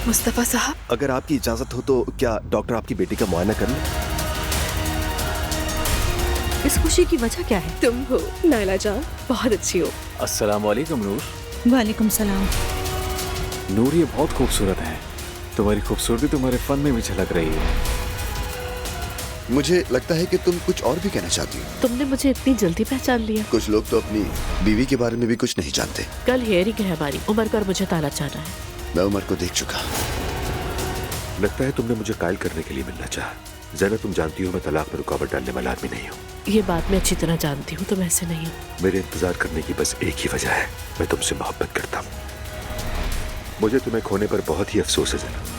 मुस्तफा साहब, अगर आपकी इजाजत हो तो क्या डॉक्टर आपकी बेटी का मुआयना कर ले? इस खुशी की वजह क्या है? तुम हो नायला जान, बहुत अच्छी हो। अस्सलाम वालेकुम नूर। वालेकुम सलाम। नूर ये बहुत खूबसूरत है। तुम्हारी खूबसूरती तुम्हारे फन में भी झलक रही है। मुझे लगता है कि तुम कुछ और भी कहना चाहती हो। तुमने मुझे इतनी जल्दी पहचान लिया। कुछ लोग तो अपनी बीवी के बारे में भी कुछ नहीं जानते। कल हियरिंग है हमारी, उमर को और मुझे ताला चाहना है। मैं उमर को देख चुका। लगता है तुमने मुझे कायल करने के लिए मिलना चाहा। ज़ैनब, तुम जानती हो मैं तलाक में रुकावट डालने वाला आदमी नहीं हूँ। ये बात मैं अच्छी तरह जानती हूँ, तुम ऐसे नहीं हो। मेरे इंतजार करने की बस एक ही वजह है, मैं तुमसे मोहब्बत करता हूँ। मुझे तुम्हें खोने पर बहुत ही अफसोस है ज़ैनब।